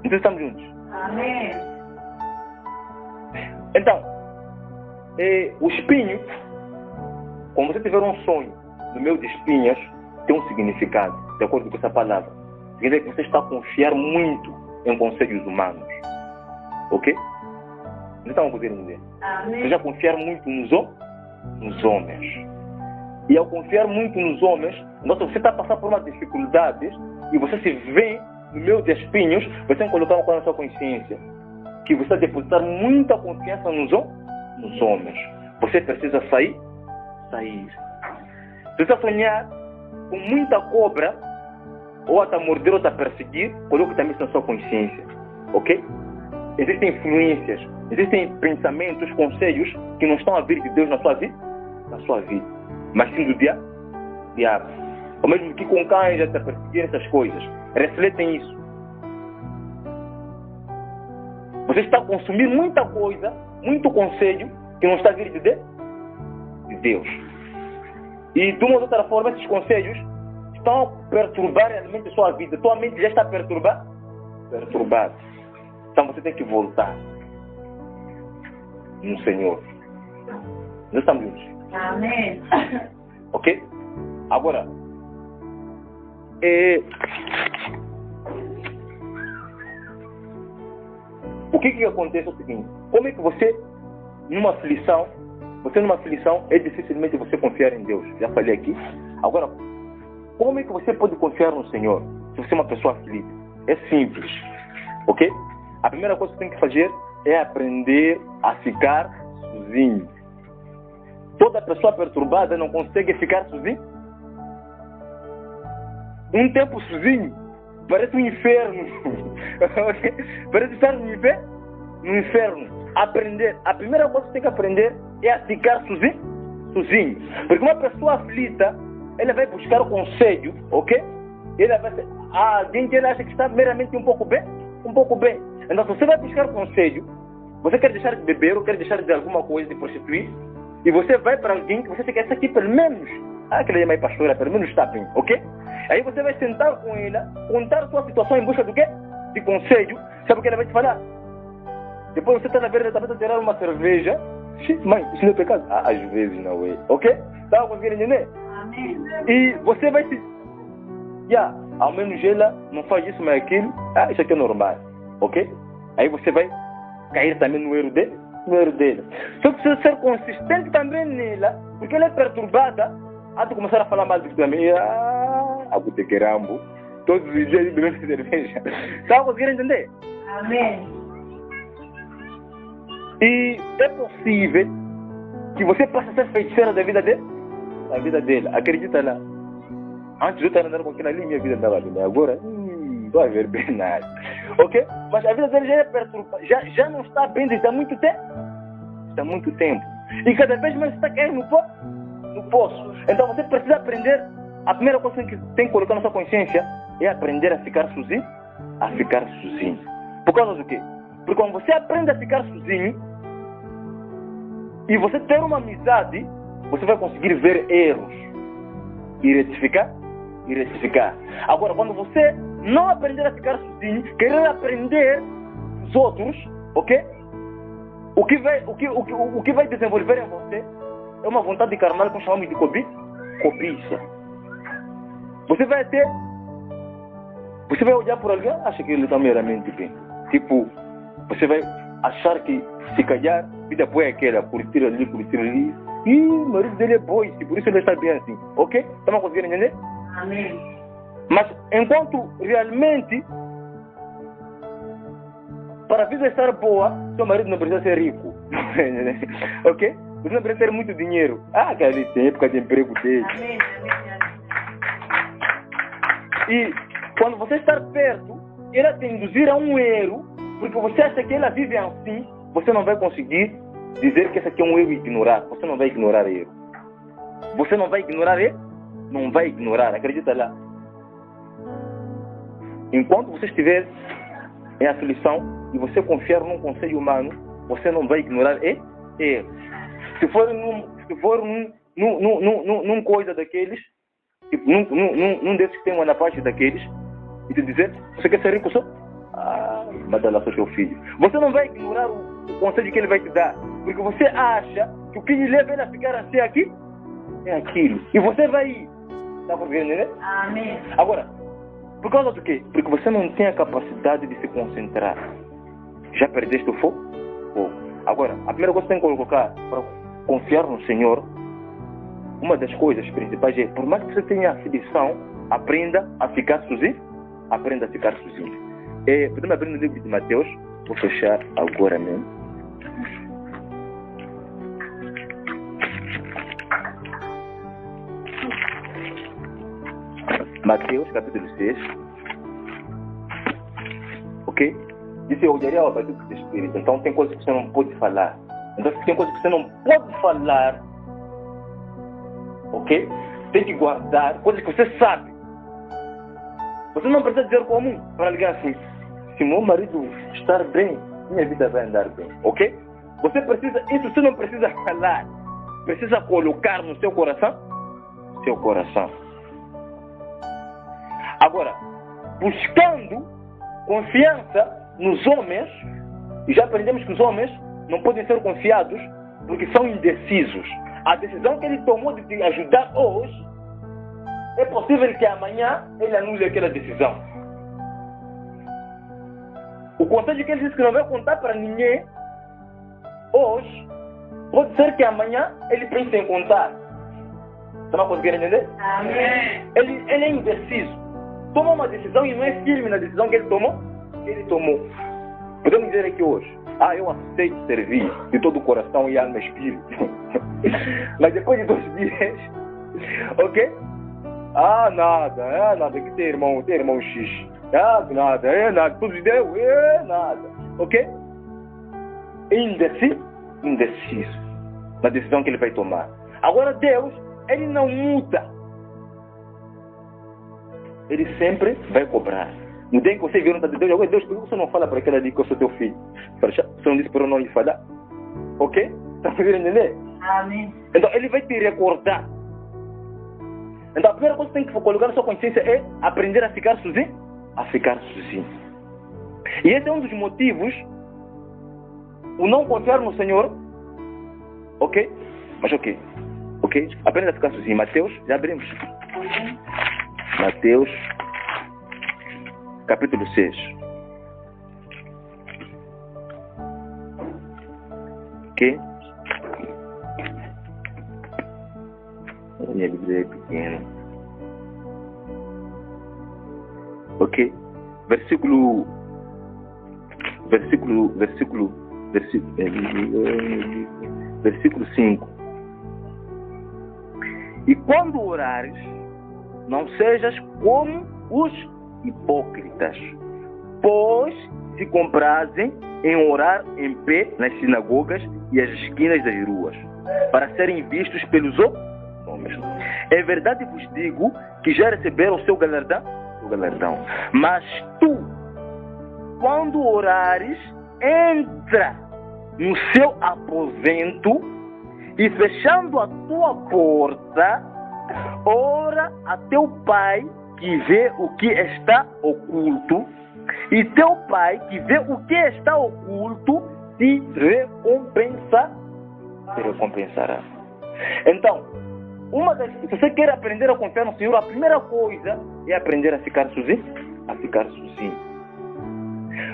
Então estamos juntos. Amém. Então, o espinho, quando você tiver um sonho no meio de espinhas, tem um significado, de acordo com essa palavra. Quer dizer que você está a confiar muito em conselhos humanos. Ok? Então, vamos dizer. Amém. Você já confiar muito nos homens. E ao confiar muito nos homens, você está a passar por uma dificuldade e você se vê no meio de espinhos, você tem que colocar uma coisa na sua consciência. Que você está a depositar muita confiança nos homens. Você precisa sair. Se você sonhar com muita cobra, ou até morder ou até perseguir, coloque também isso na sua consciência. Ok? Existem influências, existem pensamentos, conselhos que não estão a vir de Deus na sua vida. Mas sim do diabo. O mesmo que com cães até perseguir essas coisas. Refletem isso. Você está a consumir muita coisa, muito conselho, que não está a vir de Deus. E de uma ou outra forma, esses conselhos estão a perturbar realmente a sua vida. Tua mente já está perturbada. Então você tem que voltar no Senhor. Nós estamos juntos. Amém. Ok? Agora, o que acontece é o seguinte: como é que você, numa aflição, é dificilmente você confiar em Deus. Já falei aqui. Agora, como é que você pode confiar no Senhor se você é uma pessoa aflita? É simples. Ok? A primeira coisa que você tem que fazer é aprender a ficar sozinho. Toda pessoa perturbada não consegue ficar sozinho. Um tempo sozinho parece um inferno. Parece estar no inferno. Aprender. A primeira coisa que você tem que aprender é a ficar sozinho. Porque uma pessoa aflita, ela vai buscar o conselho, ok? Ela vai ser alguém que ela acha que está meramente um pouco bem. Então, se você vai buscar o conselho, você quer deixar de beber ou quer deixar de alguma coisa, de prostituir, e você vai para alguém que você quer essa aqui pelo menos. Aquela é mãe pastora, pelo menos está bem, ok? Aí você vai sentar com ela, contar a sua situação em busca do quê? De conselho. Sabe o que ela vai te falar? Depois você está na beira da taça tirar uma cerveja. Mãe, isso não é pecado? Às vezes não é, ok? Está conseguindo entender? Amém. E você vai se... ao menos ela não faz isso, mas aquilo. Isso aqui é normal, ok? Aí você vai cair também no erro dele. Só que você ser consistente também nela, porque ela é perturbada, antes de começar a falar mal disso também. Agutequerambo. Todos os dias bebendo cerveja. Está conseguindo entender? Amém. E é possível que você possa ser feiticeira da vida dele. Acredita lá. Antes eu estava andando com aquilo ali, minha vida andava bem. Agora, não vai ver bem nada. Ok? Mas a vida dele já é perturbada. Já não está bem desde há muito tempo. E cada vez mais está caindo no poço. Então você precisa aprender a primeira coisa que tem que colocar na sua consciência é aprender a ficar sozinho. A ficar sozinho. Por causa do quê? Porque quando você aprende a ficar sozinho e você ter uma amizade, você vai conseguir ver erros e retificar. Agora, quando você não aprender a ficar sozinho, querer aprender dos outros, ok? O que vai desenvolver em você é uma vontade carnal que chamamos de cobiça. Você vai olhar por alguém, acha que ele está meramente bem. Tipo, você vai achar que se calhar, vida boa é aquela, curtir ali. E o marido dele é bom, e por isso ele está bem assim. Ok? Estamos conseguindo entender? Amém. Mas enquanto realmente, para a vida estar boa, seu marido não precisa ser rico. Ok? Você não precisa ter muito dinheiro. Que ali tem época de emprego dele. Amém. E quando você estar perto, ela te induzir a um erro, porque você acha que ela vive assim, você não vai conseguir dizer que esse aqui é um erro e ignorar. Você não vai ignorar erro. Você não vai ignorar erro? Não vai ignorar, acredita lá. Enquanto você estiver em aflição e você confiar num conselho humano, você não vai ignorar erro. Se for num coisa daqueles, tipo, num desses que tem uma na parte daqueles, e te dizer, você quer ser rico só? Manda lá seu filho. Você não vai ignorar o conselho que ele vai te dar, porque você acha que o que lhe leva ele a ficar assim aqui é aquilo. E você vai ir. Está conseguindo, né? Amém. Agora, por causa do quê? Porque você não tem a capacidade de se concentrar. Já perdeste o foco? Agora, a primeira coisa que você tem que colocar para confiar no Senhor, uma das coisas principais é, por mais que você tenha aflição, aprenda a ficar sozinho. Aprenda a ficar sozinho. Podemos abrir no livro de Mateus. Vou fechar agora mesmo. Mateus, capítulo 6. Ok? Disse, eu olharia ao batido do Espírito. Então tem coisas que você não pode falar. Então tem coisas que você não pode falar. Ok? Tem que guardar coisas que você sabe. Você não precisa dizer comum para ligar assim. Se meu marido estar bem, minha vida vai andar bem. Ok? Você precisa, isso você não precisa falar. Precisa colocar no seu coração. Seu coração. Agora, buscando confiança nos homens, e já aprendemos que os homens não podem ser confiados porque são indecisos. A decisão que ele tomou de te ajudar hoje, é possível que amanhã ele anule aquela decisão. O conselho que ele disse que não vai contar para ninguém, hoje, pode ser que amanhã ele pense em contar. Você não conseguiu entender? Amém. Ele é indeciso. Toma uma decisão e não é firme na decisão que ele tomou. Podemos dizer aqui hoje, eu aceito servir de todo o coração e alma e espírito. Mas depois de 2 dias, ok? Nada, que tem irmão X. Nada, tudo deu, nada, ok? Indeciso na decisão que ele vai tomar. Agora Deus, ele não muda. Ele sempre vai cobrar. No dia que você viu, não está dizendo, Deus, por que você não fala para aquela ali que eu sou teu filho? Você não disse para eu não lhe falar? Ok? Está conseguindo entender? Amém. Então ele vai te recordar. Então a primeira coisa que tem que colocar na sua consciência é aprender a ficar sozinho. E esse é um dos motivos, o não confiar no Senhor. Ok? Mas ok. Aprenda a ficar sozinho. Mateus, já abrimos. Mateus, capítulo 6. Ok? A minha Bíblia é pequena. Ok? Versículo 5. E quando orares, não sejas como os hipócritas, pois se comprazem em orar em pé nas sinagogas e às esquinas das ruas, para serem vistos pelos homens. É verdade vos digo que já receberam o seu galardão, mas tu, quando orares, entra no seu aposento e fechando a tua porta, ora a teu pai que vê o que está oculto, e teu pai que vê o que está oculto te recompensará. Então, se você quer aprender a confiar no Senhor, a primeira coisa é aprender a ficar sozinho.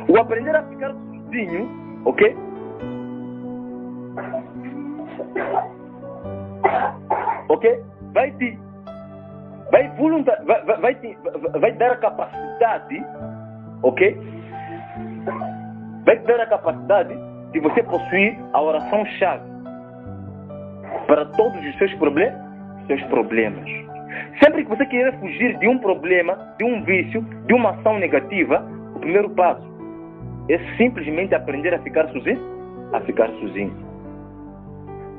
O aprender a ficar sozinho, ok? Ok? Vai te dar a capacidade, ok? Vai te dar a capacidade de você possuir a oração-chave para todos os seus problemas. Sempre que você querer fugir de um problema, de um vício, de uma ação negativa, o primeiro passo é simplesmente aprender a ficar sozinho.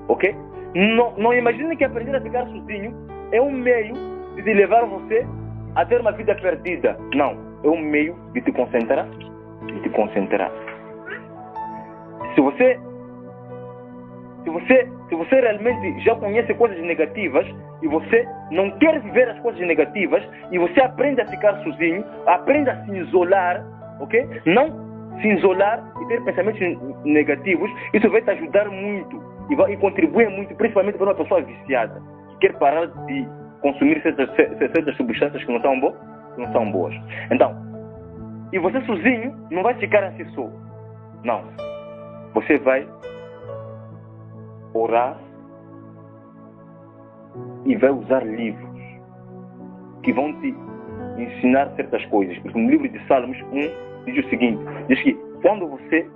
Ok? Não imagine que aprender a ficar sozinho é um meio de levar você a ter uma vida perdida. Não, é um meio de te concentrar. Se você realmente já conhece coisas negativas e você não quer viver as coisas negativas e você aprende a ficar sozinho, aprende a se isolar, ok? Não se isolar e ter pensamentos negativos, isso vai te ajudar muito e contribui muito, principalmente para uma pessoa viciada que quer parar de consumir certas substâncias que não são boas. Então, e você sozinho não vai ficar assim só. Não. Você vai orar e vai usar livros que vão te ensinar certas coisas. Porque no livro de Salmos 1 diz o seguinte, diz que quando você,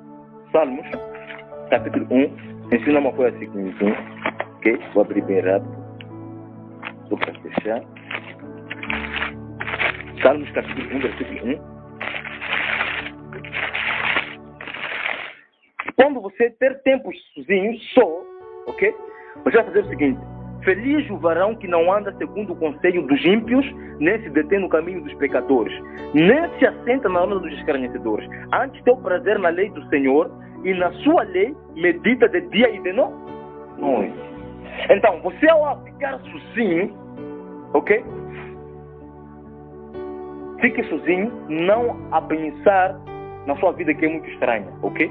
Salmos, capítulo 1, ensina uma coisa assim, ok? Vou abrir bem rápido, só para fechar. Salmos capítulo 1, versículo 1. Quando você ter tempos sozinhos, só, ok? Você vai fazer o seguinte: feliz o varão que não anda segundo o conselho dos ímpios, nem se detém no caminho dos pecadores, nem se assenta na onda dos escarnecedores. Antes teu prazer na lei do Senhor, e na sua lei medita de dia e de noite. Então, você ao ficar sozinho, ok? Fique sozinho, não a pensar na sua vida que é muito estranha, ok?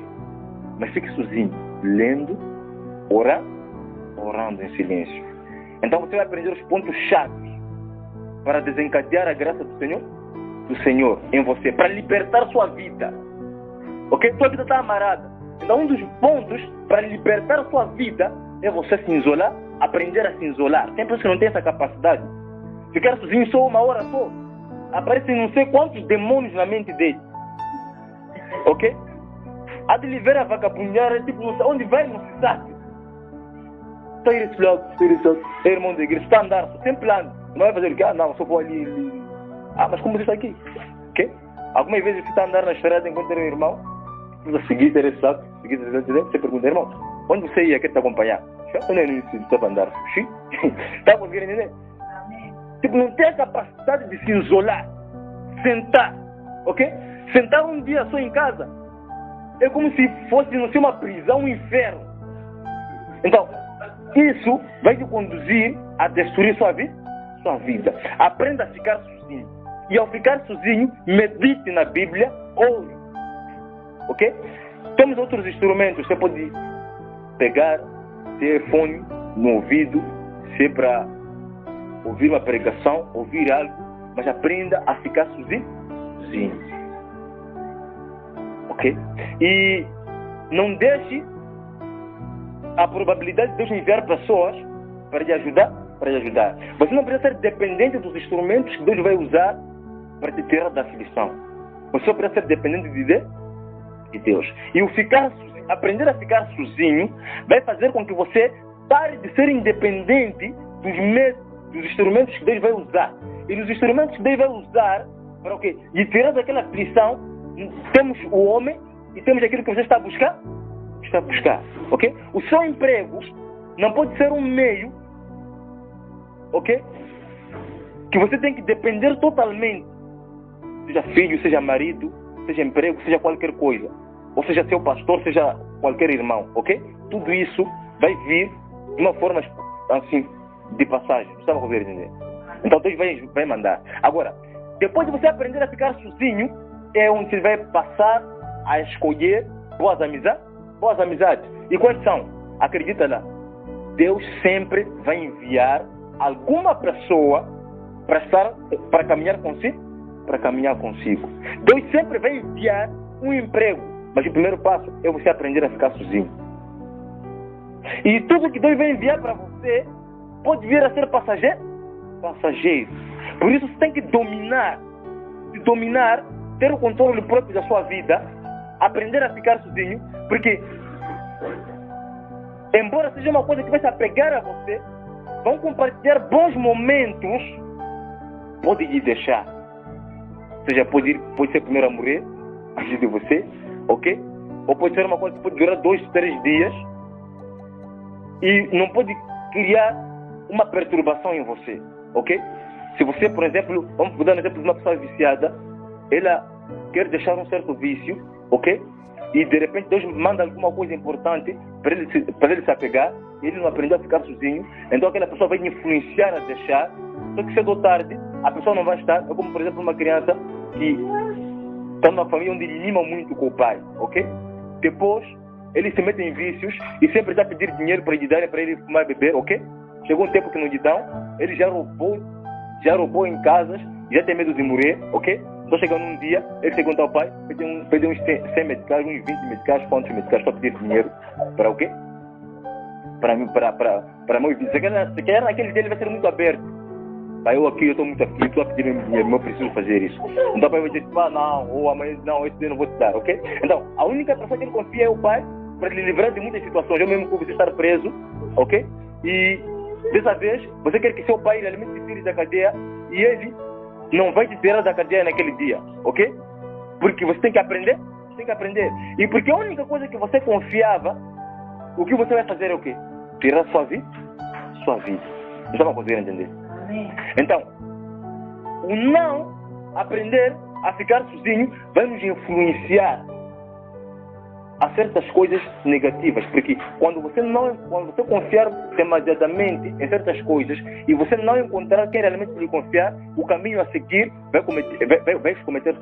Mas fique sozinho, lendo, orando em silêncio. Então você vai aprender os pontos chaves para desencadear a graça do Senhor em você, para libertar sua vida. Ok? Sua vida está amarrada. Então um dos pontos para libertar sua vida é você se isolar, aprender a se isolar. Tem pessoas que não têm essa capacidade. Ficar sozinho só uma hora só, aparecem não sei quantos demônios na mente dele. Ok? Há de lhe ver a vagabundar, tipo, onde vai não se sabe. Está aí esse lado, é irmão da igreja, está a andar, sempre anda. Não vai fazer o quê? Ah, não, só vou ali. Mas como você está aqui? Ok? Algumas vezes você está a andar na estrada, encontra um irmão, você seguir esse lado, você pergunta, irmão, onde você ia, quer te acompanhar? Eu não estava a andar. Está conseguindo entender? Tipo, não tem a capacidade de se isolar, sentar, ok? Sentar um dia só em casa é como se fosse, não sei, uma prisão, um inferno. Então, isso vai te conduzir a destruir sua vida. Aprenda a ficar sozinho. E ao ficar sozinho, medite na Bíblia, ore. Ok? Temos outros instrumentos. Você pode pegar telefone no ouvido, se é para ouvir uma pregação, ouvir algo, mas aprenda a ficar sozinho. Ok? E não deixe a probabilidade de Deus enviar pessoas para lhe ajudar. Você não precisa ser dependente dos instrumentos que Deus vai usar para te tirar da aflição. Você só precisa ser dependente de Deus. E aprender a ficar sozinho vai fazer com que você pare de ser independente dos instrumentos que Deus vai usar. E nos instrumentos que Deus vai usar para o quê? E tirar daquela aflição, temos o homem e temos aquilo que você está a buscar. Ok? O seu emprego não pode ser um meio, ok? que você tem que depender totalmente, seja filho, seja marido, seja emprego, seja qualquer coisa, ou seja seu pastor, seja qualquer irmão, ok? Tudo isso vai vir de uma forma assim, de passagem, não estava a poder entender? Então Deus vai mandar. Agora, depois de você aprender a ficar sozinho, é onde você vai passar a escolher boas amizades. E quais são? Acredita lá, Deus sempre vai enviar alguma pessoa para caminhar consigo. Deus sempre vai enviar um emprego, mas o primeiro passo é você aprender a ficar sozinho. E tudo que Deus vai enviar para você pode vir a ser passageiro. Por isso você tem que dominar, ter o controle próprio da sua vida, aprender a ficar sozinho, porque embora seja uma coisa que vai se apegar a você, vão compartilhar bons momentos, pode lhe deixar. Ou seja, pode ser primeiro a morrer antes de você, ok? Ou pode ser uma coisa que pode durar 2, 3 dias e não pode criar uma perturbação em você, ok? Se você, por exemplo, vamos dar um exemplo de uma pessoa viciada, ela quer deixar um certo vício, ok? E de repente Deus manda alguma coisa importante para ele se apegar, e ele não aprendeu a ficar sozinho, então aquela pessoa vai influenciar a deixar, só que cedo ou tarde a pessoa não vai estar. É como, por exemplo, uma criança que está numa família onde ele mima muito com o pai, ok? Depois ele se mete em vícios e sempre está a pedir dinheiro para lhe darem, para ele fumar e beber, ok? Chegou um tempo que não lhe dão, ele já roubou em casas, já tem medo de morrer, ok? Só chegando um dia, ele pergunta ao pai, pediu uns 100 medicais, uns 20 medicais, quantos medicais para pedir dinheiro, para o quê? Para meu vício. Se calhar naquele dia ele vai ser muito aberto. Pai, eu estou muito aflito, estou a pedir dinheiro, eu preciso fazer isso. Então o pai vai dizer, não, ou amanhã, não, esse dia não vou te dar, ok? Então, a única pessoa que ele confia é o pai, para lhe livrar de muitas situações. Eu mesmo que você estar preso, ok? E dessa vez, você quer que seu pai realmente te tire da cadeia, e ele não vai te tirar da cadeia naquele dia, ok? Porque você tem que aprender, E porque a única coisa que você confiava, o que você vai fazer é o quê? Tirar sua vida. Não estava conseguindo entender? Amém. Então, o não aprender a ficar sozinho vai nos influenciar a certas coisas negativas, porque quando você confiar demasiadamente em certas coisas e você não encontrar quem realmente lhe confiar, o caminho a seguir vai cometer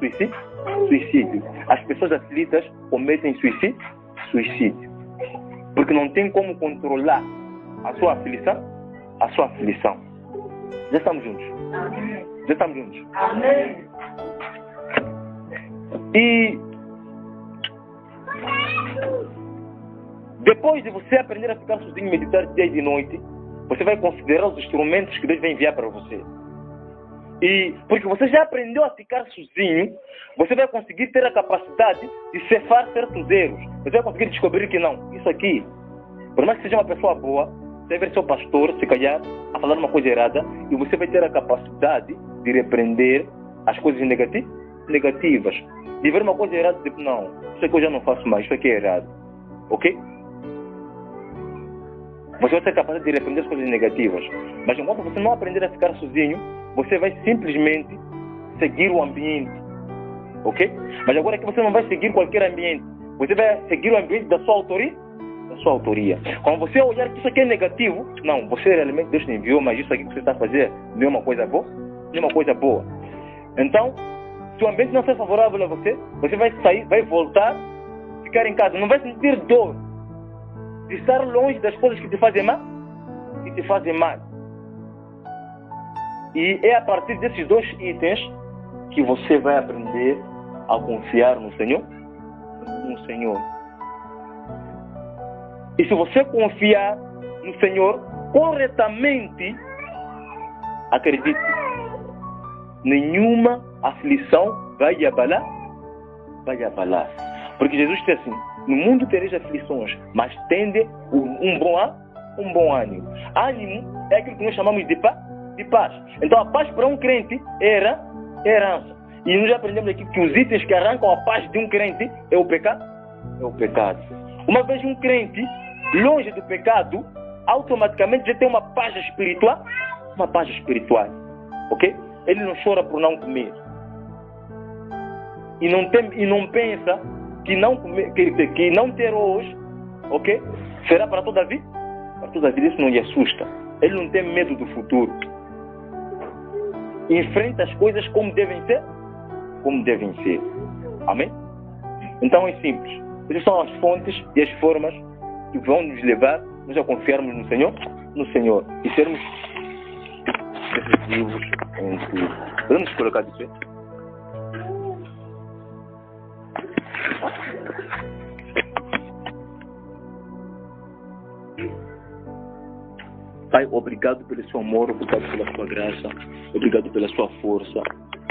suicídio. As pessoas aflitas cometem suicídio, porque não tem como controlar a sua aflição. Já estamos juntos? Amém. Amém. E depois de você aprender a ficar sozinho e meditar dia e de noite, você vai considerar os instrumentos que Deus vai enviar para você. E porque você já aprendeu a ficar sozinho, você vai conseguir ter a capacidade de cefar certos erros. Você vai conseguir descobrir que não, isso aqui, por mais que seja uma pessoa boa, você vai ver seu pastor, se calhar, a falar uma coisa errada, e você vai ter a capacidade de repreender as coisas negativas. De ver uma coisa errada e dizer, não, isso aqui eu já não faço mais, isso aqui é errado. Ok? Você vai ser capaz de repreender as coisas negativas. Mas enquanto você não aprender a ficar sozinho, você vai simplesmente seguir o ambiente. Ok? Mas agora que você não vai seguir qualquer ambiente, você vai seguir o ambiente da sua autoria. Quando você olhar que isso aqui é negativo, não, você realmente Deus te enviou, mas isso aqui que você está fazendo não é uma coisa boa. Então, se o ambiente não for favorável a você, você vai sair, vai voltar, ficar em casa, não vai sentir dor de estar longe das coisas que te fazem mal, E é a partir desses 2 itens que você vai aprender a confiar no Senhor. E se você confiar no Senhor corretamente, acredite, nenhuma aflição vai lhe abalar. Porque Jesus disse assim, no mundo tereis aflições, mas tende um bom ânimo. Ânimo é aquilo que nós chamamos de paz. Então a paz para um crente era herança. E nós já aprendemos aqui que os itens que arrancam a paz de um crente é o pecado. Uma vez um crente longe do pecado, automaticamente já tem uma paz espiritual. ok? Ele não chora por não comer. E não pensa que não comer, que não ter hoje, ok? Será para toda a vida? Para toda a vida isso não lhe assusta. Ele não tem medo do futuro. Enfrenta as coisas como devem ser, como devem ser. Amém? Então é simples. Essas são as fontes e as formas que vão nos levar a confiarmos no Senhor e sermos decisivos em tudo. Podemos colocar de pé? Pai, obrigado pelo seu amor, obrigado pela sua graça, obrigado pela sua força.